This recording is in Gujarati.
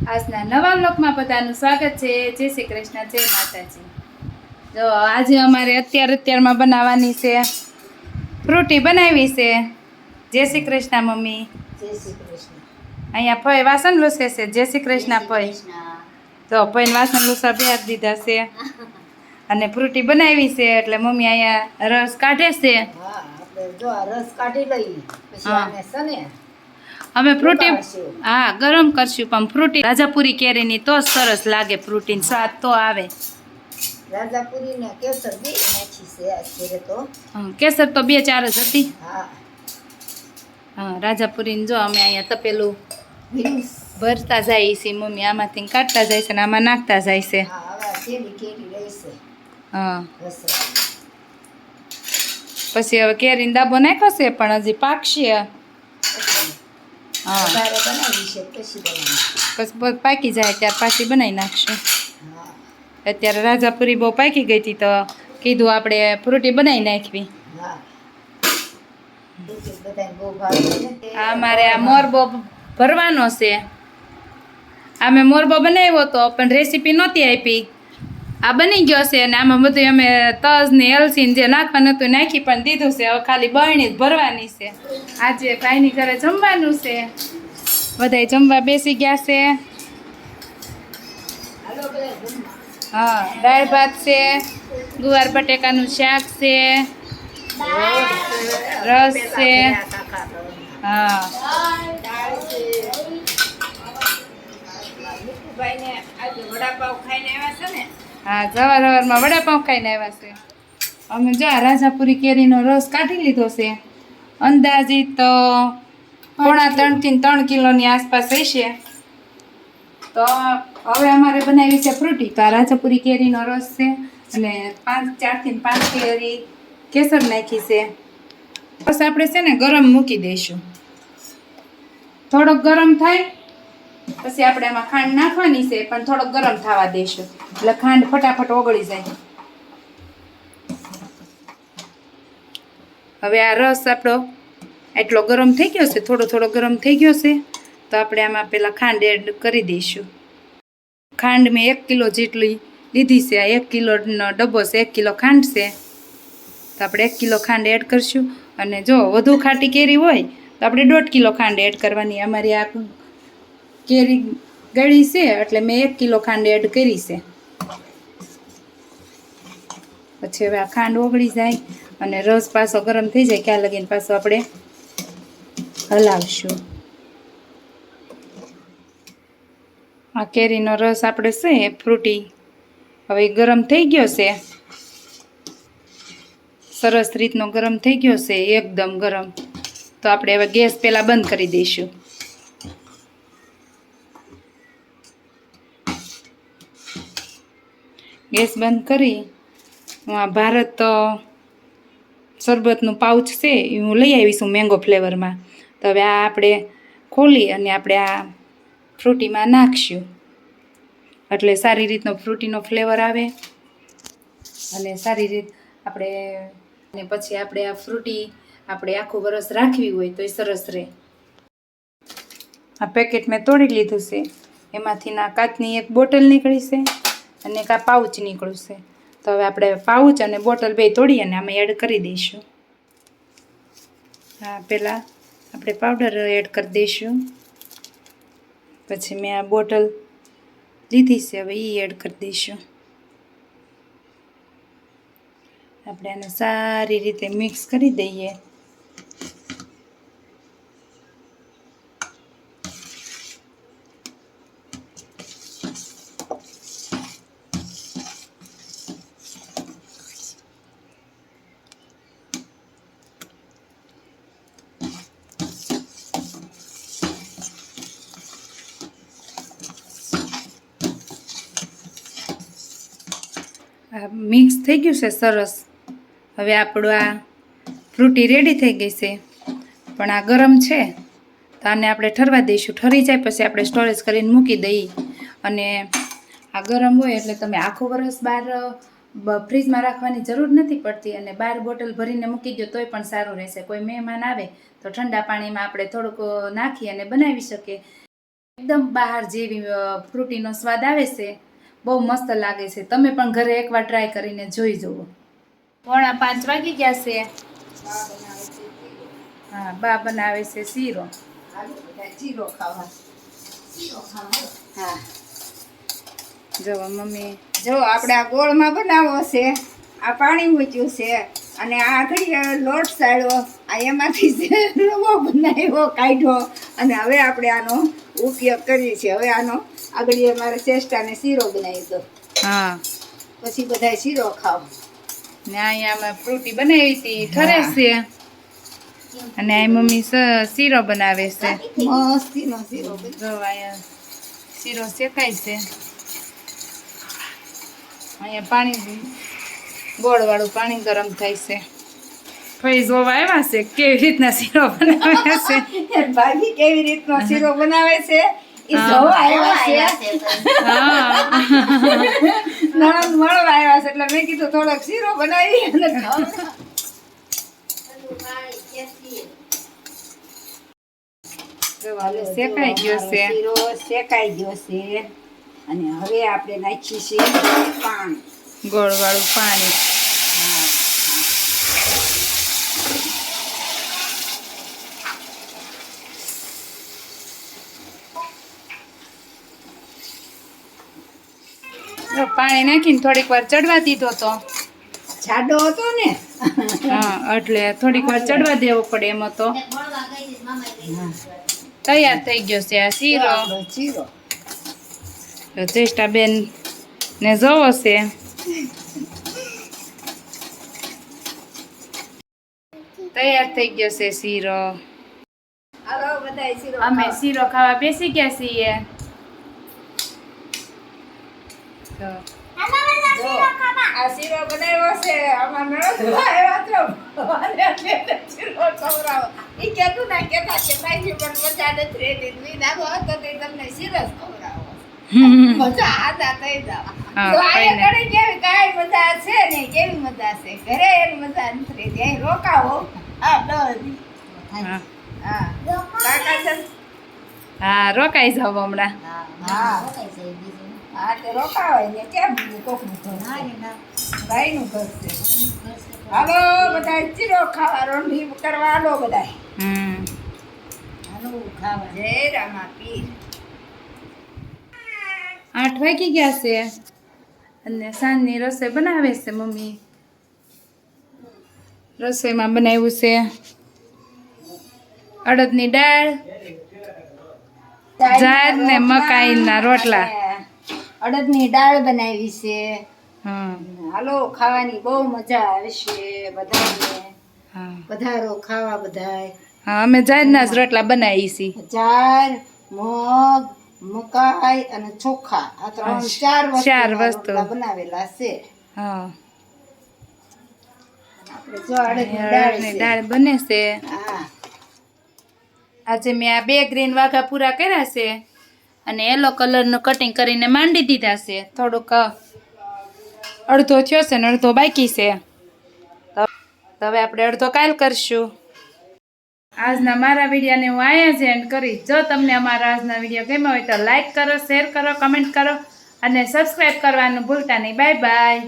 આજના નવા બ્લોગમાં બધાનું સ્વાગત છે। જય શ્રી કૃષ્ણ, જય માતાજી। જો આજે અમારે અત્યારમાં બનાવવાની છે ફ્રૂટી બનાવી છે। જય શ્રી કૃષ્ણ મમ્મી। જય શ્રી કૃષ્ણ। અહીંયા ફઈ વાસણ લૂસે છે। જય શ્રી કૃષ્ણ ફઈ। તો ફઈને વાસણ લૂસા બેહાર દીધા છે અને ફ્રૂટી બનાવી છે એટલે મમ્મી અહીંયા રસ કાઢે છે। હા, આપણે જો આ રસ કાઢી લઈએ પછી આને સને અમે ફ્રૂટી હા ગરમ કરશું, પણ ફ્રૂટી રાજાપુરી કેરીની તો સરસ લાગે, ફ્રૂટી સ્વાદ તો આવે। રાજાપુરી ને કેસર બે નાખી છે અત્યારે તો। કેસર તો 2-4 જ હતી। હા હા, રાજાપુરી જો અમે અહીંયા તપેલું ભરતા જાય છે મમ્મી, આમાંથી કાઢતા જાય છે ને આમાં નાખતા જાય છે। હા, હવે કેરી કેરી રહેશે। હા, રસરા પછી હવે કેરીનો દાબો નાખ્યો છે પણ હજી પાકશે। હા, વધારે બનાવી છે પછી બનાવી પછી પાકી જાય ત્યારે પાછી બનાવી નાખશું। હા અત્યારે રાજાપુરી બહુ પાકી ગઈ હતી તો કીધું આપણે ફ્રૂટી બનાવી નાખવી। હા, બધાને બહુ ભાવે છે। આ મારે આ મોરબો ભરવાનો છે। આ મેં મોરબો બનાવ્યો હતો પણ રેસીપી નહોતી આપી, આ બની ગયો છે અને આમાં બધું અમે તજ ને એલચી ને જે નાખવાનું હતું નાખી પણ દીધું છે। હવે ખાલી બરણી જ ભરવાની છે। આજે ભાઈની ઘરે જમવાનું છે, બધાય જમવા બેસી ગયા છે। હાલો બધા જમવા। હા, દાળ ભાત છે, ગુવાર બટેકાનું શાક છે, રસ છે। હા, ભાઈને આજે વડાપાવ ખાઈને આવ્યા છે ને। હા, સવારમાં વડાપાઉં ખાઈને આવ્યા છે। અમે જો આ રાજાપુરી કેરીનો રસ કાઢી લીધો છે, અંદાજિત 2.5 થી 3 કિલોની આસપાસ હશે। તો હવે અમારે બનાવી છે ફ્રૂટી। તો આ રાજાપુરી કેરીનો રસ છે અને 4 થી 5 કેરી કેસર નાખી છે। બસ આપણે છે ને ગરમ મૂકી દઈશું, થોડોક ગરમ થાય પછી આપણે આમાં ખાંડ નાખવાની છે પણ થોડોક ગરમ થવા દઈશું એટલે ખાંડ ફટાફટ ઓગળી જાય। હવે આ રસ આપણો એટલો ગરમ થઈ ગયો છે, થોડો ગરમ થઈ ગયો છે તો આપણે આમાં પહેલાં ખાંડ એડ કરી દઈશું। ખાંડ મેં 1 કિલો જેટલી લીધી છે। આ 1 કિલોનો ડબ્બો છે, 1 કિલો ખાંડ છે તો આપણે 1 કિલો ખાંડ એડ કરીશું। અને જો વધુ ખાટી કેરી હોય તો આપણે 1.5 કિલો ખાંડ એડ કરવાની। અમારી આ કેરી ગળી છે એટલે મેં 1 કિલો ખાંડ એડ કરી છે। પછી હવે આ ખાંડ ઓગળી જાય અને રસ પાછો ગરમ થઈ જાય ત્યાં લગીને પાછો આપણે હલાવશું। આ કેરીનો રસ આપણે છે ફ્રૂટી હવે ગરમ થઈ ગયો છે, સરસ રીતનો ગરમ થઈ ગયો છે, એકદમ ગરમ। તો આપણે હવે ગેસ પહેલાં બંધ કરી દઈશું। ગેસ બંધ કરી હું આ ભારત શરબતનું પાઉચ છે એ હું લઈ આવીશું મેંગો ફ્લેવરમાં। તો હવે આ આપણે ખોલી અને આપણે આ ફ્રૂટીમાં નાખશું એટલે સારી રીતનો ફ્રૂટીનો ફ્લેવર આવે અને સારી રીત આપણે, અને પછી આપણે આ ફ્રૂટી આપણે આખું વરસ રાખવી હોય તો એ સરસ રહે। આ પેકેટ મેં તોડી લીધું છે, એમાંથી ના કાચની એક બોટલ નીકળી છે અને એક આ પાઉચ નીકળ્યું છે। તો હવે આપણે પાઉચ અને બોટલ બે તોડી અને આમાં એડ કરી દઈશું। હા, પહેલાં આપણે પાવડર એડ કરી દઈશું, પછી મેં આ બોટલ લીધી છે હવે એ એડ કરી દઈશું। આપણે આને સારી રીતે મિક્સ કરી દઈએ। આ મિક્સ થઈ ગયું છે સરસ। હવે આપણું આ ફ્રૂટી રેડી થઈ ગઈ છે, પણ આ ગરમ છે તો આને આપણે ઠરવા દઈશું। ઠરી જાય પછી આપણે સ્ટોરેજ કરીને મૂકી દઈએ। અને આ ગરમ હોય એટલે તમે આખું વરસ બહાર ફ્રીજમાં રાખવાની જરૂર નથી પડતી અને બહાર બોટલ ભરીને મૂકી દો તોય પણ સારું રહેશે। કોઈ મહેમાન આવે તો ઠંડા પાણીમાં આપણે થોડુંક નાખી અને બનાવી શકીએ। એકદમ બહાર જેવી ફ્રૂટીનો સ્વાદ આવે છે, બહુ મસ્ત લાગે છે. તમે પણ ઘરે એકવાર ટ્રાય કરીને જોઈ જુઓ. 4:45 વાગી ગયા છે. હા, બા બનાવે છે શીરો. જીરો ખાવા. હા, જો મમ્મી જો આપણે આ ગોળમાં બનાવવો છે, આ પાણી મૂક્યું છે, અને આ ઘડી લોટ સાળ્યો, આ એમાંથી રવો બનાવ્યો કાઢ્યો, અને હવે આપણે આનો ઉપયોગ કરીએ છીએ. હવે આનો આગળ મારે ચેષ્ટાને શીરો બનાવી દો, હા, પછી બધા શીરો ખાવ. ને અહીંયા અમે ફ્રૂટી બનાવી હતી ઠરે છે, અને આ મમ્મી શીરો બનાવે છે. મસ્તીનો શીરો જો અહીંયા શીરો શેકાય છે. અહીંયા પાણી ગોળવાળું પાણી ગરમ થાય છે. ફઈ જોવા આવ્યા છે કેવી રીતના શીરો બનાવે છે. ભાભી કેવી રીતનો શીરો બનાવે છે ઈ જોવા આવ્યા છે. હા, નણંદ મળવા આવ્યા છે એટલે મેં કીધું થોડોક શીરો બનાવી અને શેકાઈ ગયો છે. શીરો શેકાઈ ગયો છે, અને હવે આપણે નાખીએ છીએ પાણી, ગોળવાળું પાણી. પાણી નાખીને થોડીક વાર ચડવા દીધો તો. જાડો હતો ને. હા, એટલે થોડીક વાર ચડવા દેવો પડે. એમાં તો તૈયાર થઈ ગયો છે આ શીરો. આપણો શીરો ચેષ્ટાબેન ને જોવો છે. તૈયાર થઈ ગયો છે શીરો. હાલો બધાય શીરો અમે ખાવા. શીરો ખાવા બેસી ગયા છીએ. તો જો, આ શીરો બનાવ્યો છે આમાં નણંદ આવ્યા તો અને એટલે શીરો ખવડાવો. ઈ કહેતું ના કહેતા કે ભાઈ પણ મજા નથી રહેતી, મી નાનો હતો તો ઈ તમને શીરો જ ખવડાવો. મજા આદા થઈ જાવ. હા, તો કઈ આયા નહીં. ઘડી કેવી કાંઈ મજા છે ને કેવી મજા છે, ઘરે એની મજા નથી રહેતી. અહીં રોકાવો. હા, 10 દી. હા. હા, કાકા છે ને? હા, રોકાઈ જાવ હમણાં. હા, હા, તે રોકાવાય ને કેમ કોકનું ઘર છે. ગાયનું ઘર છે. હાલો બધા ચીરો ખાવા રોંઢી કરવા હાલો બધા. હમ. હાલો ખાવા. જય રામા પીર. 8 વાગી ગયા છે અને સાંજની રસોઈ બનાવે છે મમ્મી. રસોઈમાં બનાવ્યું છે અડદની દાળ, જાર ને મકાઈના રોટલા. અડદની દાળ બનાવી છે. હા, હાલો ખાવાની બહુ મજા આવશે બધાને. હા, પધારો ખાવા બધાય. હા, અમે જારના જ રોટલા બનાવી છીએ. જાર, મગ, મકાઈ અને ચોખા, આ ત્રણ ચાર ચાર વસ્તુના વસ્તુ. રોટલા બનાવેલા છે. હા, આપણે જો અડદની દાળ અડદની છે. દાળ બને છે. હા, આજે મેં આ 2 ગ્રીન વાઘા પૂરા કર્યા છે અને યલો કલરનું કટિંગ કરીને માંડી દીધા છે. થોડુંક અડધો થયો છે ને અડધો બાકી છે. તો હવે આપણે અડધો કાલ કરશું. આજના મારા વિડીયોને હું અહીંયા જ એન્ડ કરીશ. જો તમને અમારા આજના વિડીયો ગમ્યો હોય તો લાઈક કરો, શેર કરો, કમેન્ટ કરો અને સબસ્ક્રાઈબ કરવાનું ભૂલતા નહીં. Bye bye.